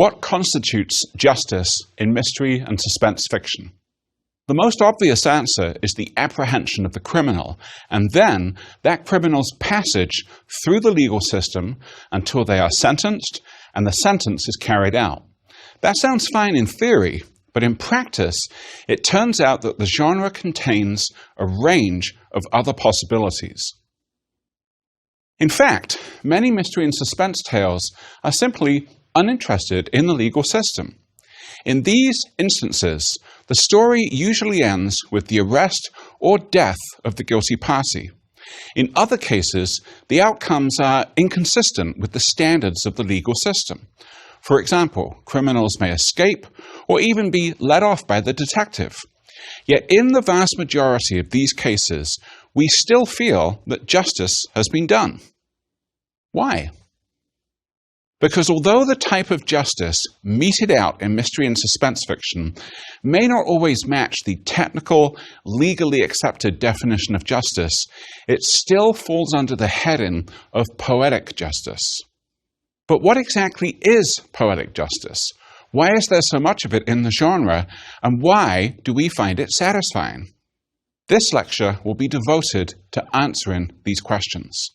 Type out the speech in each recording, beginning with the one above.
What constitutes justice in mystery and suspense fiction? The most obvious answer is the apprehension of the criminal, and then that criminal's passage through the legal system until they are sentenced and the sentence is carried out. That sounds fine in theory, but in practice, it turns out that the genre contains a range of other possibilities. In fact, many mystery and suspense tales are simply uninterested in the legal system. In these instances, the story usually ends with the arrest or death of the guilty party. In other cases, the outcomes are inconsistent with the standards of the legal system. For example, criminals may escape or even be let off by the detective. Yet in the vast majority of these cases, we still feel that justice has been done. Why? Because although the type of justice meted out in mystery and suspense fiction may not always match the technical, legally accepted definition of justice, it still falls under the heading of poetic justice. But what exactly is poetic justice? Why is there so much of it in the genre, and why do we find it satisfying? This lecture will be devoted to answering these questions.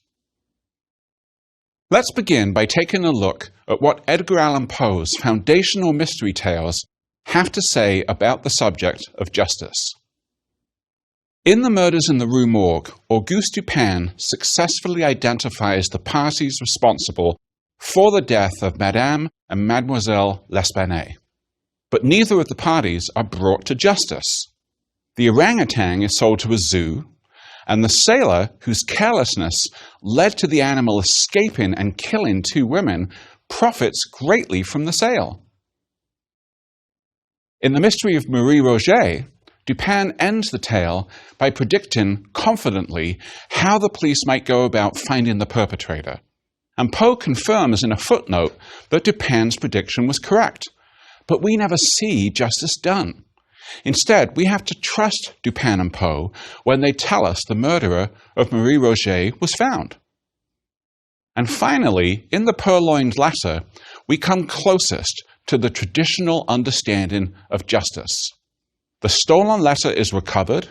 Let's begin by taking a look at what Edgar Allan Poe's foundational mystery tales have to say about the subject of justice. In The Murders in the Rue Morgue, Auguste Dupin successfully identifies the parties responsible for the death of Madame and Mademoiselle L'Espanaye. But neither of the parties are brought to justice. The orangutan is sold to a zoo, and the sailor, whose carelessness led to the animal escaping and killing two women, profits greatly from the sale. In The Mystery of Marie Roget, Dupin ends the tale by predicting confidently how the police might go about finding the perpetrator. And Poe confirms in a footnote that Dupin's prediction was correct. But we never see justice done. Instead, we have to trust Dupin and Poe when they tell us the murderer of Marie Roget was found. And finally, in the purloined letter, we come closest to the traditional understanding of justice. The stolen letter is recovered,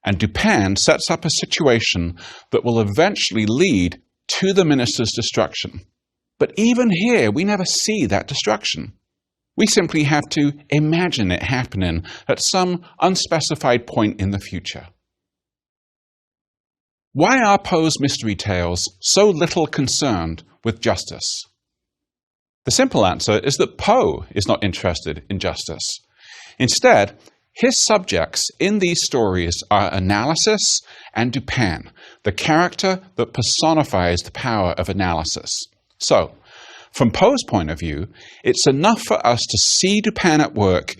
and Dupin sets up a situation that will eventually lead to the minister's destruction. But even here, we never see that destruction. We simply have to imagine it happening at some unspecified point in the future. Why are Poe's mystery tales so little concerned with justice? The simple answer is that Poe is not interested in justice. Instead, his subjects in these stories are analysis and Dupin, the character that personifies the power of analysis. So, from Poe's point of view, it's enough for us to see Dupin at work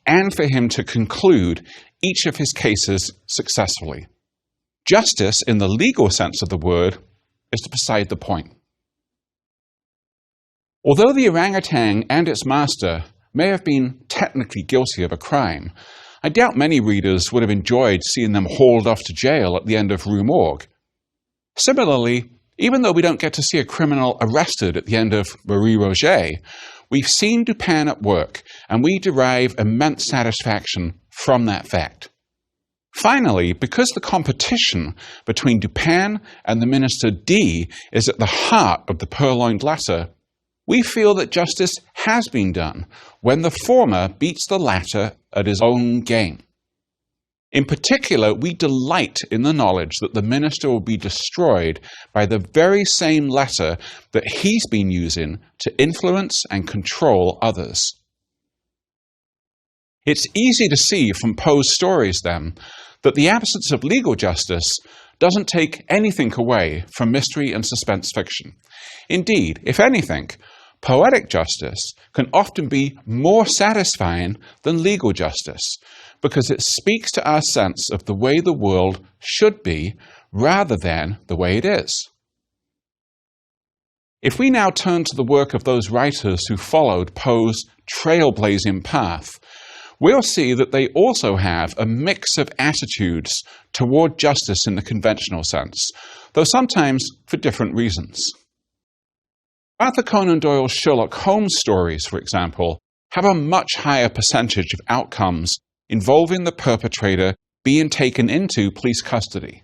and for him to conclude each of his cases successfully. Justice, in the legal sense of the word, is beside the point. Although the orangutan and its master may have been technically guilty of a crime, I doubt many readers would have enjoyed seeing them hauled off to jail at the end of Rue Morgue. Similarly, even though we don't get to see a criminal arrested at the end of Marie Roget, we've seen Dupin at work, and we derive immense satisfaction from that fact. Finally, because the competition between Dupin and the Minister D is at the heart of the purloined letter, we feel that justice has been done when the former beats the latter at his own game. In particular, we delight in the knowledge that the minister will be destroyed by the very same letter that he's been using to influence and control others. It's easy to see from Poe's stories, then, that the absence of legal justice doesn't take anything away from mystery and suspense fiction. Indeed, if anything, poetic justice can often be more satisfying than legal justice, because it speaks to our sense of the way the world should be rather than the way it is. If we now turn to the work of those writers who followed Poe's trailblazing path, we'll see that they also have a mix of attitudes toward justice in the conventional sense, though sometimes for different reasons. Arthur Conan Doyle's Sherlock Holmes stories, for example, have a much higher percentage of outcomes involving the perpetrator being taken into police custody.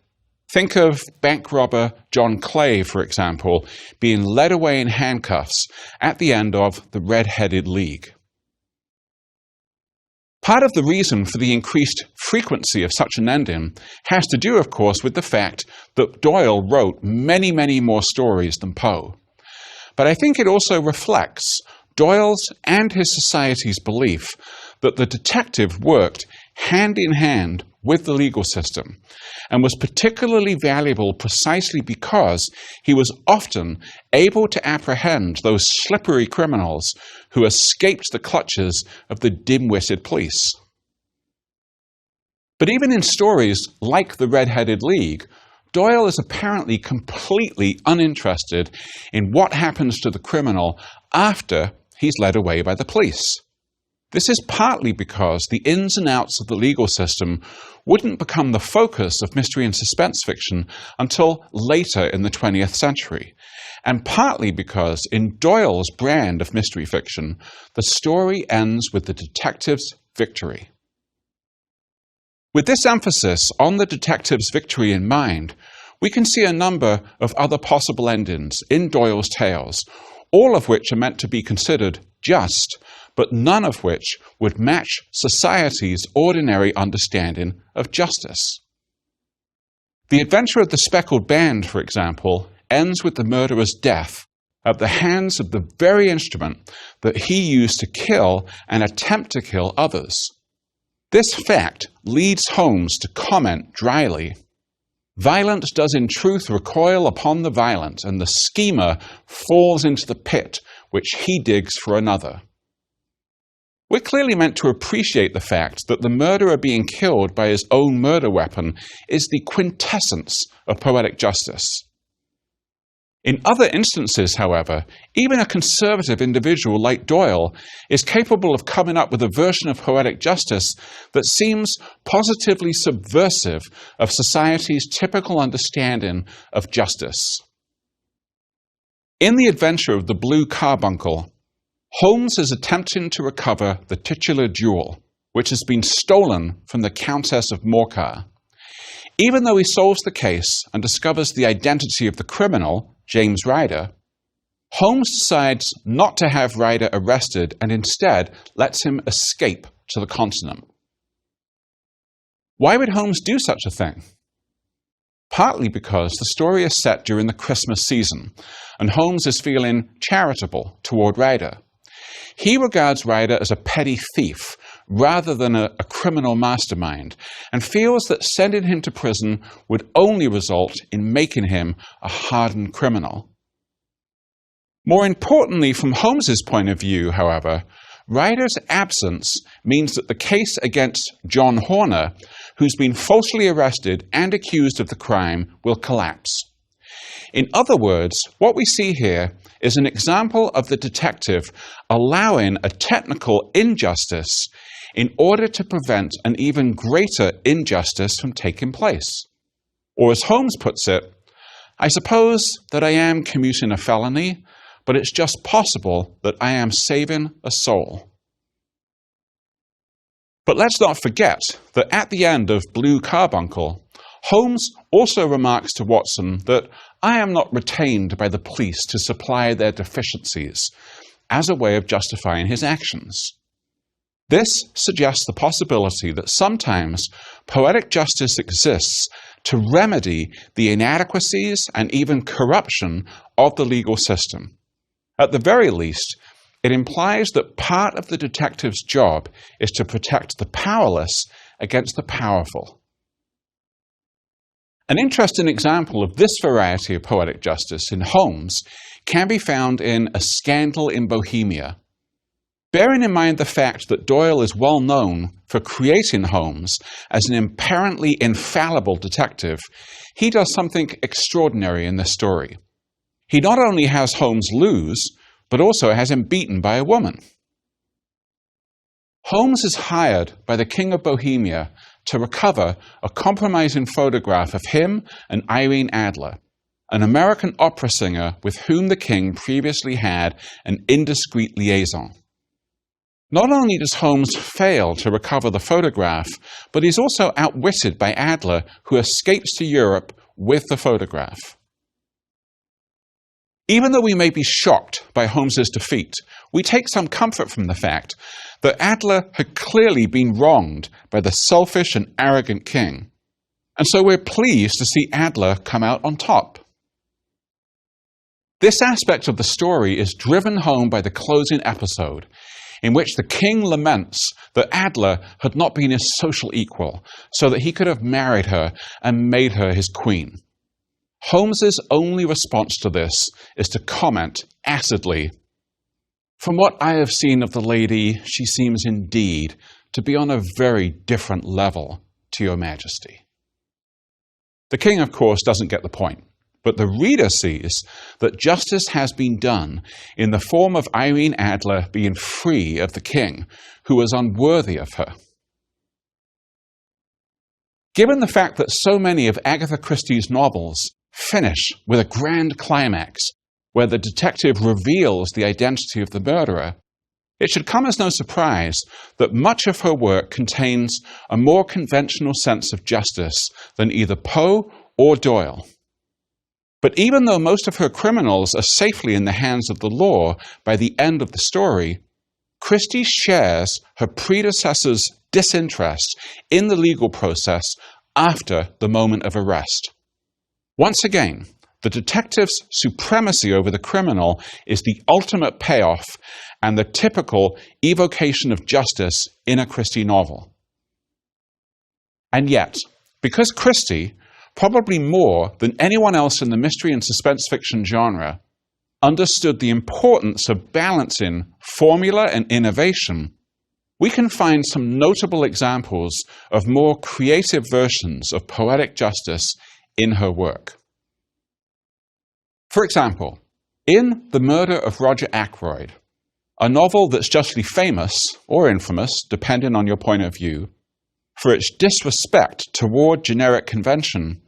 Think of bank robber John Clay, for example, being led away in handcuffs at the end of The Red-Headed League. Part of the reason for the increased frequency of such an ending has to do, of course, with the fact that Doyle wrote many, many more stories than Poe. But I think it also reflects Doyle's and his society's belief that the detective worked hand in hand with the legal system and was particularly valuable precisely because he was often able to apprehend those slippery criminals who escaped the clutches of the dim-witted police. But even in stories like The Red-Headed League, Doyle is apparently completely uninterested in what happens to the criminal after he's led away by the police. This is partly because the ins and outs of the legal system wouldn't become the focus of mystery and suspense fiction until later in the 20th century, and partly because in Doyle's brand of mystery fiction, the story ends with the detective's victory. With this emphasis on the detective's victory in mind, we can see a number of other possible endings in Doyle's tales, all of which are meant to be considered just, but none of which would match society's ordinary understanding of justice. The Adventure of the Speckled Band, for example, ends with the murderer's death at the hands of the very instrument that he used to kill and attempt to kill others. This fact leads Holmes to comment dryly, "Violence does in truth recoil upon the violent, and the schemer falls into the pit which he digs for another." We're clearly meant to appreciate the fact that the murderer being killed by his own murder weapon is the quintessence of poetic justice. In other instances, however, even a conservative individual like Doyle is capable of coming up with a version of poetic justice that seems positively subversive of society's typical understanding of justice. In The Adventure of the Blue Carbuncle, Holmes is attempting to recover the titular jewel, which has been stolen from the Countess of Morcar. Even though he solves the case and discovers the identity of the criminal, James Ryder, Holmes decides not to have Ryder arrested and instead lets him escape to the continent. Why would Holmes do such a thing? Partly because the story is set during the Christmas season, and Holmes is feeling charitable toward Ryder. He regards Ryder as a petty thief rather than a criminal mastermind, and feels that sending him to prison would only result in making him a hardened criminal. More importantly, from Holmes's point of view, however, Ryder's absence means that the case against John Horner, who's been falsely arrested and accused of the crime, will collapse. In other words, what we see here is an example of the detective allowing a technical injustice in order to prevent an even greater injustice from taking place. Or as Holmes puts it, "I suppose that I am commuting a felony, but it's just possible that I am saving a soul." But let's not forget that at the end of Blue Carbuncle, Holmes also remarks to Watson that "I am not retained by the police to supply their deficiencies," as a way of justifying his actions. This suggests the possibility that sometimes poetic justice exists to remedy the inadequacies and even corruption of the legal system. At the very least, it implies that part of the detective's job is to protect the powerless against the powerful. An interesting example of this variety of poetic justice in Holmes can be found in A Scandal in Bohemia. Bearing in mind the fact that Doyle is well known for creating Holmes as an apparently infallible detective, he does something extraordinary in this story. He not only has Holmes lose, but also has him beaten by a woman. Holmes is hired by the King of Bohemia to recover a compromising photograph of him and Irene Adler, an American opera singer with whom the king previously had an indiscreet liaison. Not only does Holmes fail to recover the photograph, but he's also outwitted by Adler, who escapes to Europe with the photograph. Even though we may be shocked by Holmes's defeat, we take some comfort from the fact that Adler had clearly been wronged by the selfish and arrogant king, and so we're pleased to see Adler come out on top. This aspect of the story is driven home by the closing episode, in which the king laments that Adler had not been his social equal, so that he could have married her and made her his queen. Holmes's only response to this is to comment acidly, "From what I have seen of the lady, she seems indeed to be on a very different level to your majesty." The king, of course, doesn't get the point, but the reader sees that justice has been done in the form of Irene Adler being free of the king, who was unworthy of her. Given the fact that so many of Agatha Christie's novels finish with a grand climax where the detective reveals the identity of the murderer, it should come as no surprise that much of her work contains a more conventional sense of justice than either Poe or Doyle. But even though most of her criminals are safely in the hands of the law by the end of the story, Christie shares her predecessor's disinterest in the legal process after the moment of arrest. Once again, the detective's supremacy over the criminal is the ultimate payoff and the typical evocation of justice in a Christie novel. And yet, because Christie, probably more than anyone else in the mystery and suspense fiction genre, understood the importance of balancing formula and innovation, we can find some notable examples of more creative versions of poetic justice in her work. For example, in The Murder of Roger Ackroyd, a novel that's justly famous, or infamous, depending on your point of view, for its disrespect toward generic convention,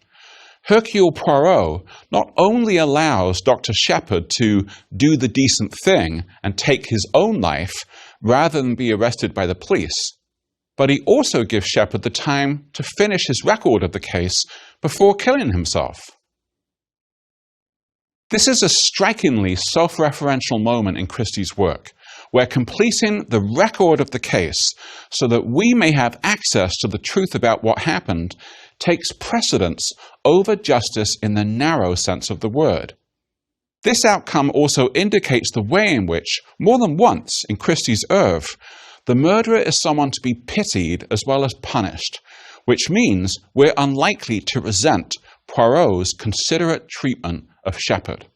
Hercule Poirot not only allows Dr. Shepard to do the decent thing and take his own life rather than be arrested by the police, but he also gives Shepard the time to finish his record of the case before killing himself. This is a strikingly self-referential moment in Christie's work, where completing the record of the case so that we may have access to the truth about what happened takes precedence over justice in the narrow sense of the word. This outcome also indicates the way in which, more than once in Christie's oeuvre, the murderer is someone to be pitied as well as punished, which means we're unlikely to resent Poirot's considerate treatment of Shepard.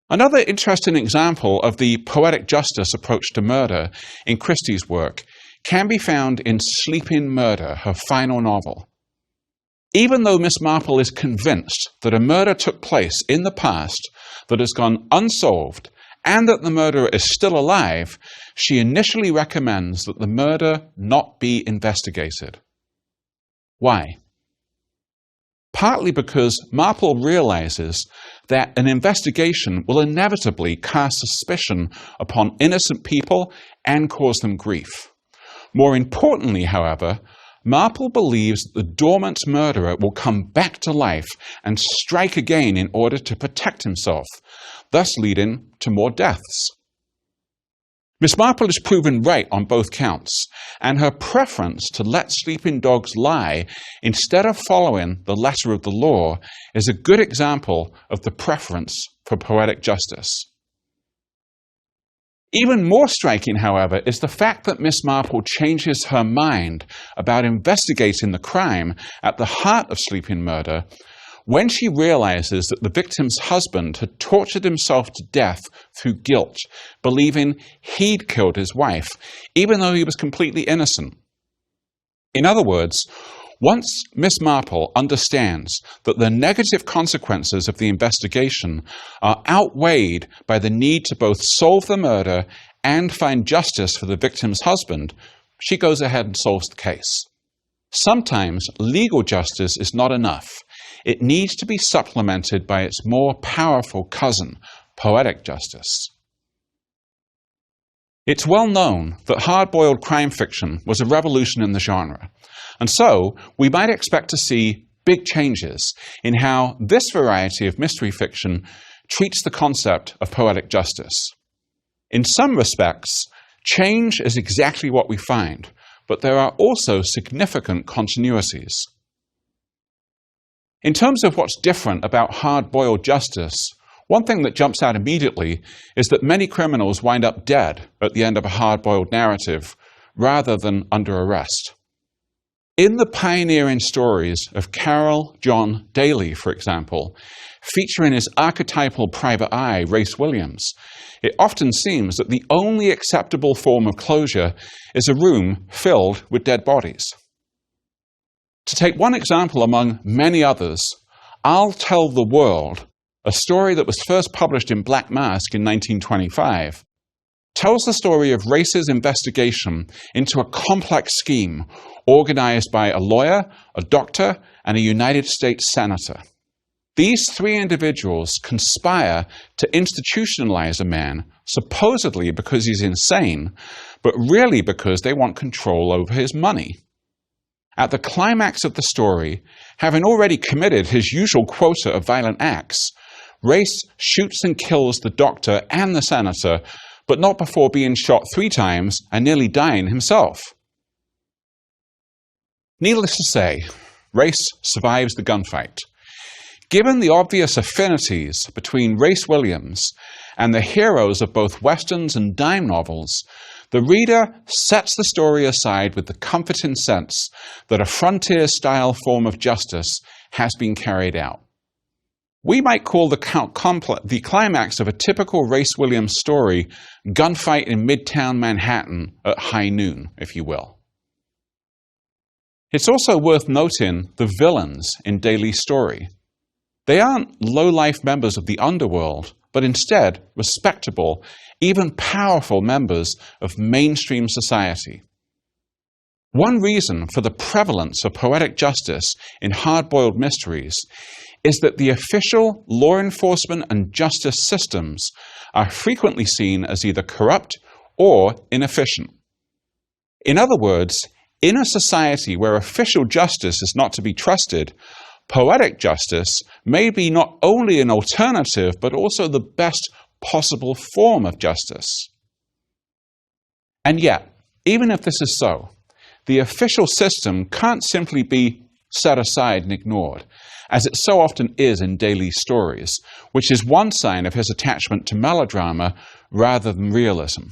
Another interesting example of the poetic justice approach to murder in Christie's work can be found in Sleeping Murder, her final novel. Even though Miss Marple is convinced that a murder took place in the past that has gone unsolved and that the murderer is still alive, she initially recommends that the murder not be investigated. Why? Partly because Marple realizes that an investigation will inevitably cast suspicion upon innocent people and cause them grief. More importantly, however, Marple believes that the dormant murderer will come back to life and strike again in order to protect himself, thus leading to more deaths. Miss Marple is proven right on both counts, and her preference to let sleeping dogs lie instead of following the letter of the law is a good example of the preference for poetic justice. Even more striking, however, is the fact that Miss Marple changes her mind about investigating the crime at the heart of Sleeping Murder when she realizes that the victim's husband had tortured himself to death through guilt, believing he'd killed his wife, even though he was completely innocent. In other words, once Miss Marple understands that the negative consequences of the investigation are outweighed by the need to both solve the murder and find justice for the victim's husband, she goes ahead and solves the case. Sometimes legal justice is not enough. it needs to be supplemented by its more powerful cousin, poetic justice. It's well known that hard-boiled crime fiction was a revolution in the genre, and so we might expect to see big changes in how this variety of mystery fiction treats the concept of poetic justice. In some respects, change is exactly what we find, but there are also significant continuities. In terms of what's different about hard-boiled justice, one thing that jumps out immediately is that many criminals wind up dead at the end of a hard-boiled narrative, rather than under arrest. In the pioneering stories of Carroll John Daly, for example, featuring his archetypal private eye, Race Williams, it often seems that the only acceptable form of closure is a room filled with dead bodies. To take one example among many others, I'll Tell the World, a story that was first published in Black Mask in 1925, tells the story of Race's investigation into a complex scheme organized by a lawyer, a doctor, and a United States senator. These three individuals conspire to institutionalize a man, supposedly because he's insane, but really because they want control over his money. At the climax of the story, having already committed his usual quota of violent acts, Race shoots and kills the doctor and the senator, but not before being shot 3 times and nearly dying himself. Needless to say, Race survives the gunfight. Given the obvious affinities between Race Williams and the heroes of both westerns and dime novels, the reader sets the story aside with the comforting sense that a frontier-style form of justice has been carried out. We might call the climax of a typical Race Williams story gunfight in Midtown Manhattan at high noon, if you will. It's also worth noting the villains in Daly's story. They aren't low-life members of the underworld, but instead respectable, even powerful members of mainstream society. One reason for the prevalence of poetic justice in hard-boiled mysteries is that the official law enforcement and justice systems are frequently seen as either corrupt or inefficient. In other words, in a society where official justice is not to be trusted, poetic justice may be not only an alternative, but also the best possible form of justice. And yet, even if this is so, the official system can't simply be set aside and ignored, as it so often is in Daly's stories, which is one sign of his attachment to melodrama rather than realism.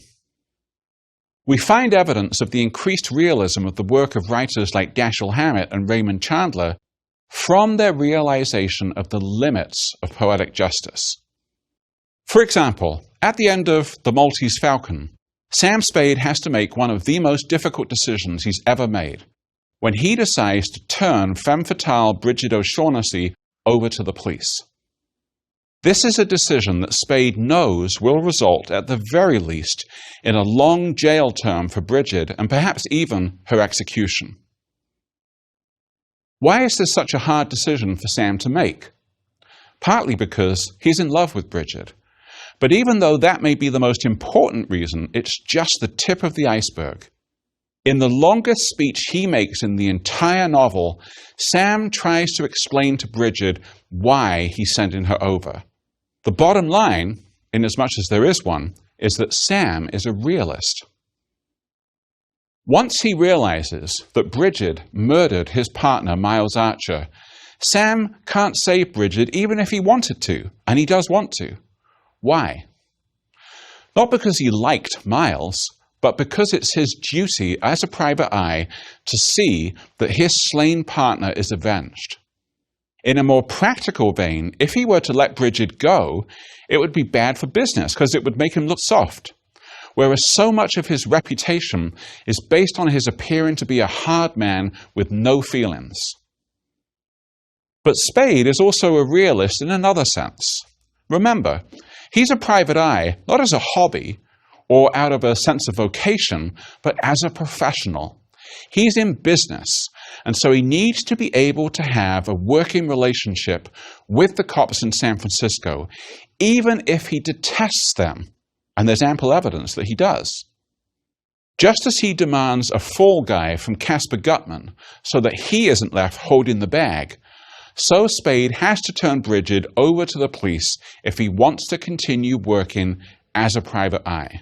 We find evidence of the increased realism of the work of writers like Dashiell Hammett and Raymond Chandler from their realization of the limits of poetic justice. For example, at the end of The Maltese Falcon, Sam Spade has to make one of the most difficult decisions he's ever made, when he decides to turn femme fatale Bridget O'Shaughnessy over to the police. This is a decision that Spade knows will result, at the very least, in a long jail term for Bridget and perhaps even her execution. Why is this such a hard decision for Sam to make? Partly because he's in love with Bridget. But even though that may be the most important reason, it's just the tip of the iceberg. In the longest speech he makes in the entire novel, Sam tries to explain to Bridget why he's sending her over. The bottom line, in as much as there is one, is that Sam is a realist. Once he realizes that Bridget murdered his partner, Miles Archer, Sam can't save Bridget even if he wanted to, and he does want to. Why? Not because he liked Miles, but because it's his duty as a private eye to see that his slain partner is avenged. In a more practical vein, if he were to let Bridget go, it would be bad for business because it would make him look soft. Whereas so much of his reputation is based on his appearing to be a hard man with no feelings. But Spade is also a realist in another sense. Remember, he's a private eye, not as a hobby or out of a sense of vocation, but as a professional. He's in business, And so he needs to be able to have a working relationship with the cops in San Francisco, even if he detests them. And there's ample evidence that he does. Just as he demands a fall guy from Casper Gutman so that he isn't left holding the bag, so Spade has to turn Bridget over to the police if he wants to continue working as a private eye.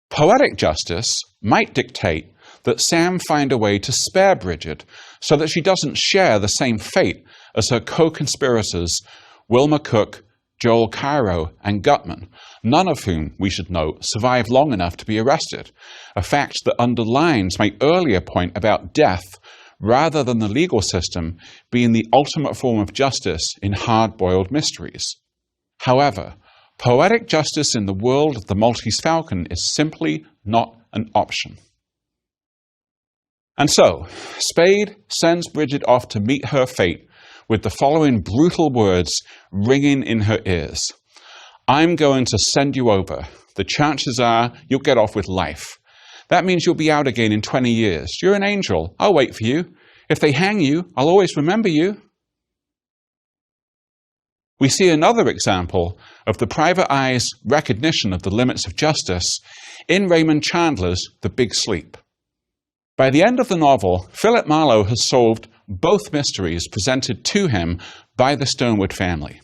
Poetic justice might dictate that Sam find a way to spare Bridget so that she doesn't share the same fate as her co-conspirators Wilma Cook, Joel Cairo, and Gutman, none of whom, we should note, survived long enough to be arrested, a fact that underlines my earlier point about death rather than the legal system being the ultimate form of justice in hard-boiled mysteries. However, poetic justice in the world of the Maltese Falcon is simply not an option. And so, Spade sends Bridget off to meet her fate with the following brutal words ringing in her ears. "I'm going to send you over. The chances are you'll get off with life. That means you'll be out again in 20 years. You're an angel. I'll wait for you. If they hang you, I'll always remember you." We see another example of the private eye's recognition of the limits of justice in Raymond Chandler's The Big Sleep. By the end of the novel, Philip Marlowe has solved both mysteries presented to him by the Stonewood family.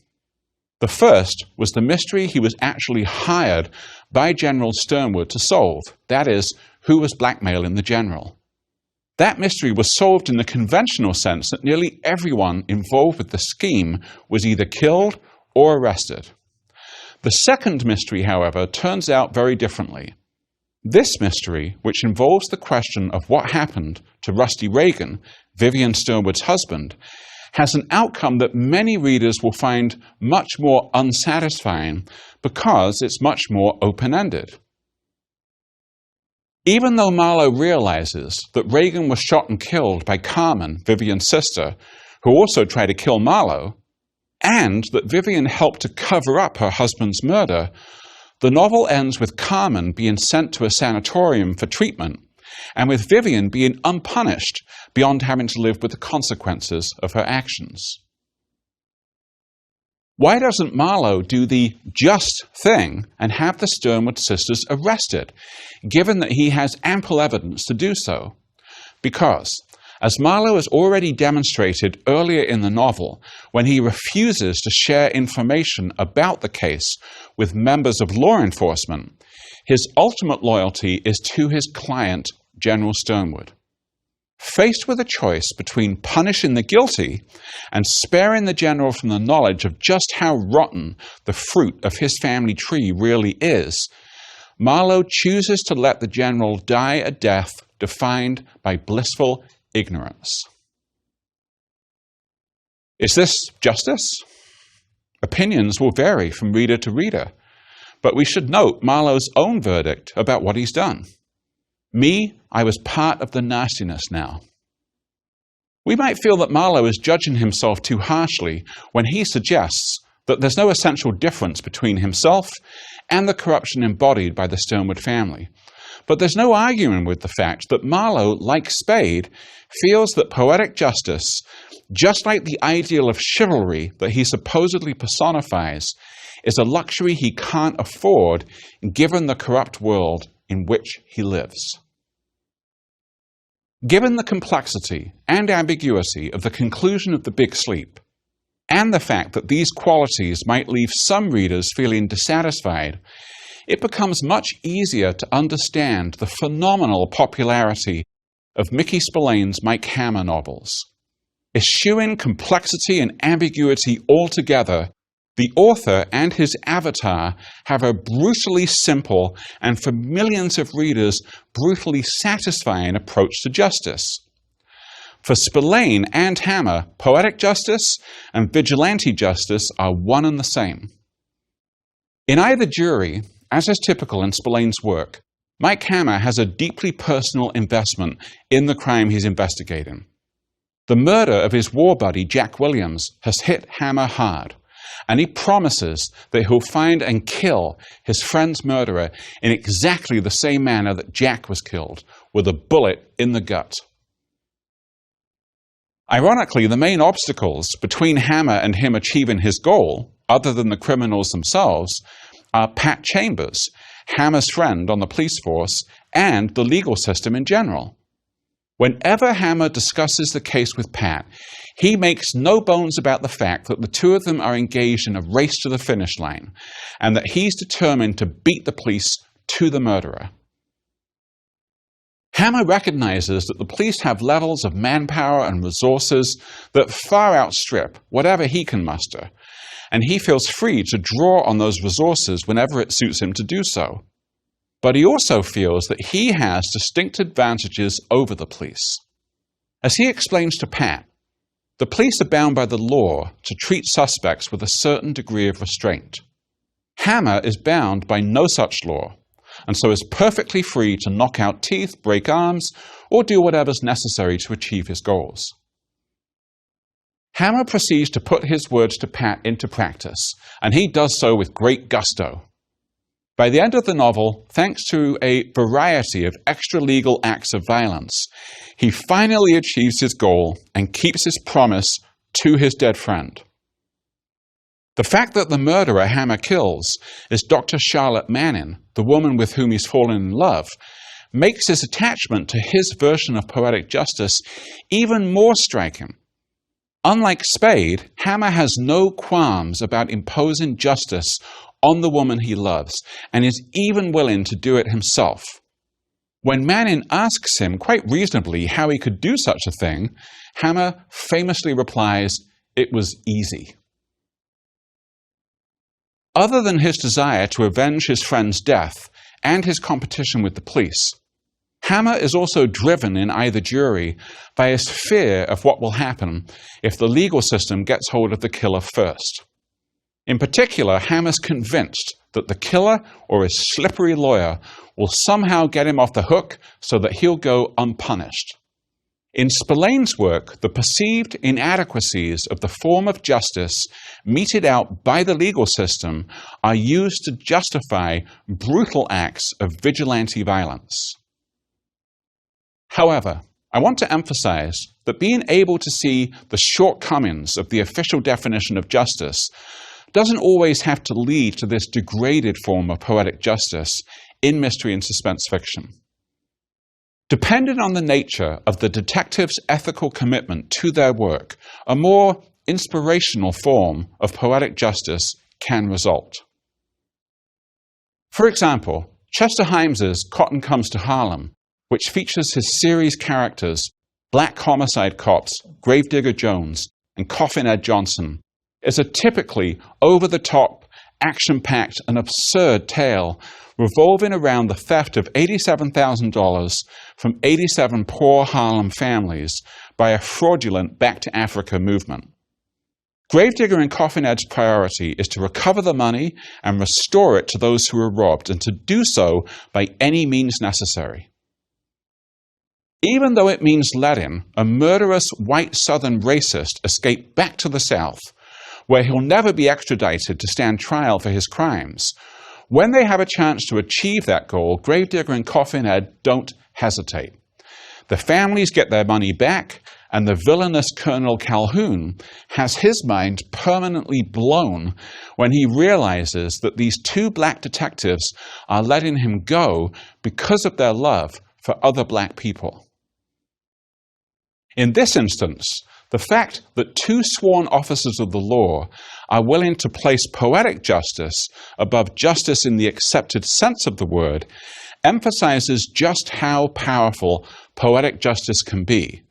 The first was the mystery he was actually hired by General Stonewood to solve, that is, who was blackmailing the general. That mystery was solved in the conventional sense that nearly everyone involved with the scheme was either killed or arrested. The second mystery, however, turns out very differently. This mystery, which involves the question of what happened to Rusty Reagan, Vivian Stonewood's husband, has an outcome that many readers will find much more unsatisfying because it's much more open-ended. Even though Marlowe realizes that Reagan was shot and killed by Carmen, Vivian's sister, who also tried to kill Marlowe, and that Vivian helped to cover up her husband's murder, the novel ends with Carmen being sent to a sanatorium for treatment, and with Vivian being unpunished beyond having to live with the consequences of her actions. Why doesn't Marlowe do the just thing and have the Stonewood sisters arrested, given that he has ample evidence to do so? Because, as Marlowe has already demonstrated earlier in the novel, when he refuses to share information about the case with members of law enforcement, his ultimate loyalty is to his client, General Stonewood. Faced with a choice between punishing the guilty and sparing the general from the knowledge of just how rotten the fruit of his family tree really is, Marlowe chooses to let the general die a death defined by blissful ignorance. Is this justice? Opinions will vary from reader to reader, but we should note Marlowe's own verdict about what he's done. "Me, I was part of the nastiness now." We might feel that Marlowe is judging himself too harshly when he suggests that there's no essential difference between himself and the corruption embodied by the Stonewood family. But there's no arguing with the fact that Marlowe, like Spade, feels that poetic justice, just like the ideal of chivalry that he supposedly personifies, is a luxury he can't afford given the corrupt world in which he lives. Given the complexity and ambiguity of the conclusion of The Big Sleep, and the fact that these qualities might leave some readers feeling dissatisfied, it becomes much easier to understand the phenomenal popularity of Mickey Spillane's Mike Hammer novels. Eschewing complexity and ambiguity altogether, the author and his avatar have a brutally simple and, for millions of readers, brutally satisfying approach to justice. For Spillane and Hammer, poetic justice and vigilante justice are one and the same. In either jury, as is typical in Spillane's work, Mike Hammer has a deeply personal investment in the crime he's investigating. The murder of his war buddy Jack Williams has hit Hammer hard, and he promises that he'll find and kill his friend's murderer in exactly the same manner that Jack was killed, with a bullet in the gut. Ironically, the main obstacles between Hammer and him achieving his goal, other than the criminals themselves, are Pat Chambers, Hammer's friend on the police force, and the legal system in general. Whenever Hammer discusses the case with Pat, he makes no bones about the fact that the two of them are engaged in a race to the finish line, and that he's determined to beat the police to the murderer. Hammer recognizes that the police have levels of manpower and resources that far outstrip whatever he can muster, and he feels free to draw on those resources whenever it suits him to do so. But he also feels that he has distinct advantages over the police. As he explains to Pat, the police are bound by the law to treat suspects with a certain degree of restraint. Hammer is bound by no such law, and so is perfectly free to knock out teeth, break arms, or do whatever's necessary to achieve his goals. Hammer proceeds to put his words to Pat into practice, and he does so with great gusto. By the end of the novel, thanks to a variety of extra-legal acts of violence, he finally achieves his goal and keeps his promise to his dead friend. The fact that the murderer Hammer kills is Dr. Charlotte Manning, the woman with whom he's fallen in love, makes his attachment to his version of poetic justice even more striking. Unlike Spade, Hammer has no qualms about imposing justice on the woman he loves, and is even willing to do it himself. When Manning asks him, quite reasonably, how he could do such a thing, Hammer famously replies, "It was easy." Other than his desire to avenge his friend's death and his competition with the police, Hammer is also driven in either jury by his fear of what will happen if the legal system gets hold of the killer first. In particular, Hammer's convinced that the killer or his slippery lawyer will somehow get him off the hook so that he'll go unpunished. In Spillane's work, the perceived inadequacies of the form of justice meted out by the legal system are used to justify brutal acts of vigilante violence. However, I want to emphasize that being able to see the shortcomings of the official definition of justice doesn't always have to lead to this degraded form of poetic justice in mystery and suspense fiction. Depending on the nature of the detective's ethical commitment to their work, a more inspirational form of poetic justice can result. For example, Chester Himes's Cotton Comes to Harlem, which features his series characters, Black Homicide Cops, Gravedigger Jones, and Coffin Ed Johnson, is a typically over-the-top, action-packed, and absurd tale revolving around the theft of $87,000 from 87 poor Harlem families by a fraudulent Back to Africa movement. Gravedigger and Coffin Ed's priority is to recover the money and restore it to those who were robbed, and to do so by any means necessary. Even though it means letting a murderous white Southern racist escape back to the South, where he'll never be extradited to stand trial for his crimes, when they have a chance to achieve that goal, Gravedigger and Coffin Ed don't hesitate. The families get their money back, and the villainous Colonel Calhoun has his mind permanently blown when he realizes that these two black detectives are letting him go because of their love for other black people. In this instance, the fact that two sworn officers of the law are willing to place poetic justice above justice in the accepted sense of the word emphasizes just how powerful poetic justice can be,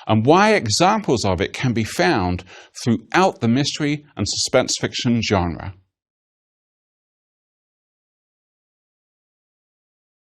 and why examples of it can be found throughout the mystery and suspense fiction genre.